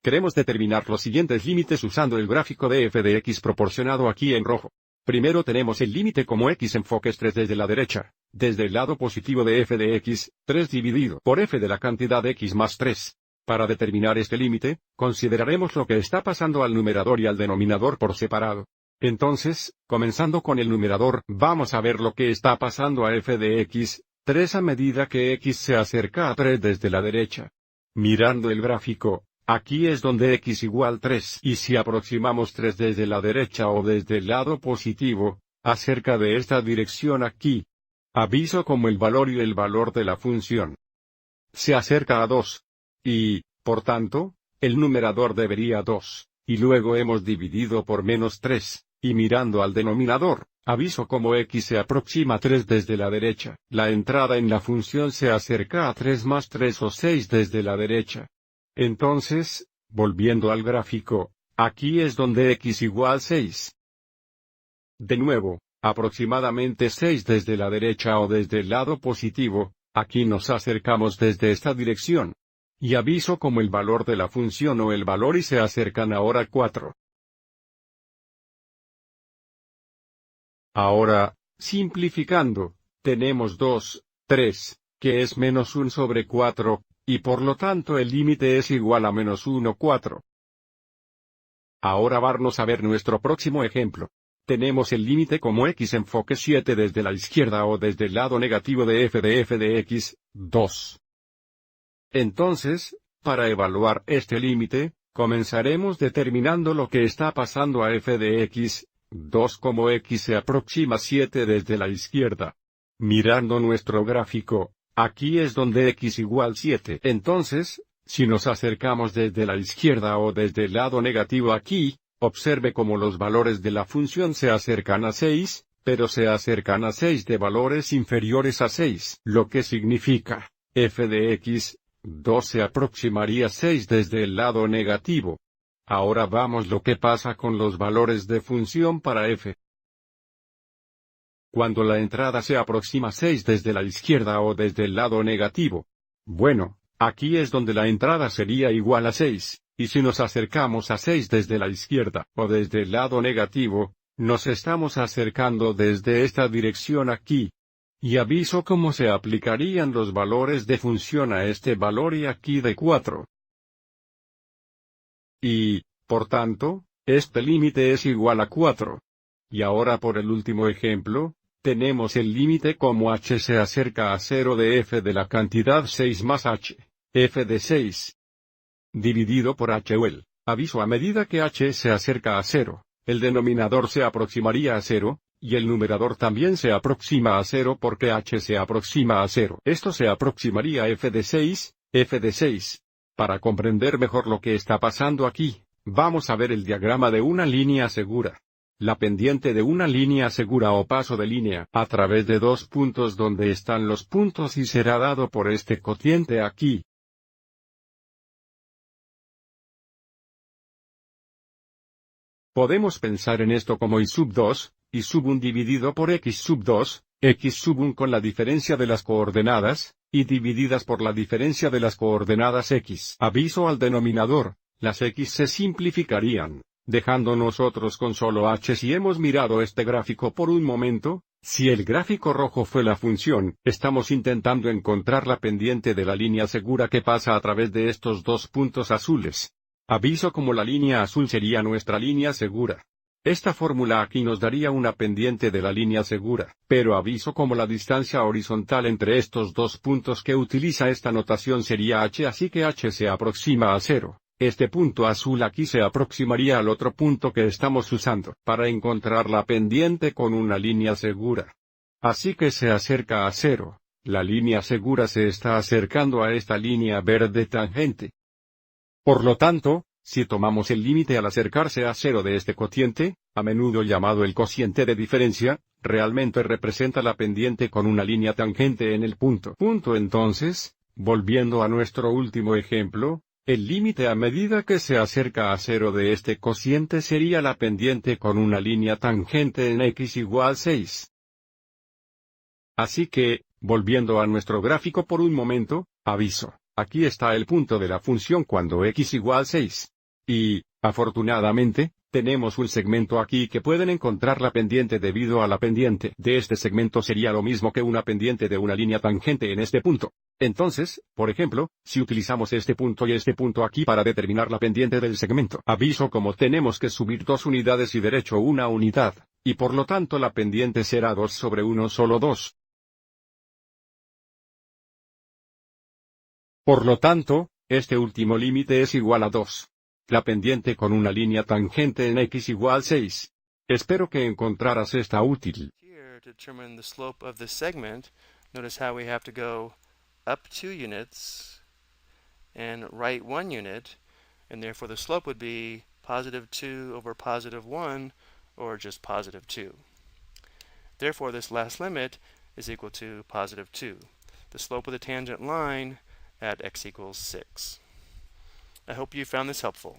Queremos determinar los siguientes límites usando el gráfico de f de x proporcionado aquí en rojo. Primero tenemos el límite como x enfoques 3 desde la derecha, desde el lado positivo de f de x, 3 dividido por f de la cantidad x más 3. Para determinar este límite, consideraremos lo que está pasando al numerador y al denominador por separado. Entonces, comenzando con el numerador, vamos a ver lo que está pasando a f de x, 3 a medida que x se acerca a 3 desde la derecha. Mirando el gráfico, aquí es donde x igual 3, y si aproximamos 3 desde la derecha o desde el lado positivo, acerca de esta dirección aquí, aviso como el valor y el valor de la función se acerca a 2. Y, por tanto, el numerador debería 2, y luego hemos dividido por menos 3, y mirando al denominador, aviso como x se aproxima a 3 desde la derecha. La entrada en la función se acerca a 3 más 3 o 6 desde la derecha. Entonces, volviendo al gráfico, aquí es donde x igual 6. De nuevo, aproximadamente 6 desde la derecha o desde el lado positivo, aquí nos acercamos desde esta dirección. Y aviso como el valor de la función o el valor y se acercan ahora a 4. Ahora, simplificando, tenemos 2, 3, que es menos 1 sobre 4, y por lo tanto el límite es igual a menos 1, 4. Ahora vamos a ver nuestro próximo ejemplo. Tenemos el límite como x enfoque 7 desde la izquierda o desde el lado negativo de f de x, 2. Entonces, para evaluar este límite, comenzaremos determinando lo que está pasando a f de x, 2 como x se aproxima 7 desde la izquierda. Mirando nuestro gráfico, aquí es donde x igual 7. Entonces, si nos acercamos desde la izquierda o desde el lado negativo aquí, observe cómo los valores de la función se acercan a 6, pero se acercan a 6 de valores inferiores a 6, lo que significa, f de x, 2 se aproximaría 6 desde el lado negativo. Ahora vamos lo que pasa con los valores de función para f. Cuando la entrada se aproxima 6 desde la izquierda o desde el lado negativo. Bueno, aquí es donde la entrada sería igual a 6, y si nos acercamos a 6 desde la izquierda o desde el lado negativo, nos estamos acercando desde esta dirección aquí. Y aviso cómo se aplicarían los valores de función a este valor y aquí de 4. Y, por tanto, este límite es igual a 4. Y ahora por el último ejemplo, tenemos el límite como h se acerca a 0 de f de la cantidad 6 más h, f de 6. Dividido por h o el, aviso a medida que h se acerca a 0, el denominador se aproximaría a 0, y el numerador también se aproxima a 0 porque h se aproxima a 0. Esto se aproximaría a f de 6, f de 6. Para comprender mejor lo que está pasando aquí, vamos a ver el diagrama de una línea segura. La pendiente de una línea segura o paso de línea a través de dos puntos donde están los puntos y será dado por este cociente aquí. Podemos pensar en esto como y sub 2, y sub 1 dividido por x sub 2, x sub 1 con la diferencia de las coordenadas, y divididas por la diferencia de las coordenadas x. Aviso al denominador, las x se simplificarían, dejando nosotros con solo h. Si hemos mirado este gráfico por un momento, si el gráfico rojo fue la función, estamos intentando encontrar la pendiente de la línea segura que pasa a través de estos dos puntos azules. Aviso como la línea azul sería nuestra línea segura. Esta fórmula aquí nos daría una pendiente de la línea segura, pero aviso como la distancia horizontal entre estos dos puntos que utiliza esta notación sería h, así que h se aproxima a 0. Este punto azul aquí se aproximaría al otro punto que estamos usando para encontrar la pendiente con una línea segura. Así que se acerca a 0. La línea segura se está acercando a esta línea verde tangente. Por lo tanto, si tomamos el límite al acercarse a 0 de este cociente, a menudo llamado el cociente de diferencia, realmente representa la pendiente con una línea tangente en el punto. Entonces, volviendo a nuestro último ejemplo, el límite a medida que se acerca a 0 de este cociente sería la pendiente con una línea tangente en x igual 6. Así que, volviendo a nuestro gráfico por un momento, aviso. Aquí está el punto de la función cuando x igual 6. Y, afortunadamente, tenemos un segmento aquí que pueden encontrar la pendiente debido a la pendiente de este segmento sería lo mismo que una pendiente de una línea tangente en este punto. Entonces, por ejemplo, si utilizamos este punto y este punto aquí para determinar la pendiente del segmento, aviso como tenemos que subir 2 unidades y derecho una unidad, y por lo tanto la pendiente será 2 sobre 1 solo 2. Por lo tanto, este último límite es igual a 2. La pendiente con una línea tangente en x igual 6. Espero que encontraras esta útil. Here, to determine the slope of this segment, notice how we have to go up 2 units and right 1 unit, and therefore the slope would be positive 2 over positive 1, or just positive 2. Therefore, this last limit is equal to positive 2. The slope of the tangent line at x equals 6. I hope you found this helpful.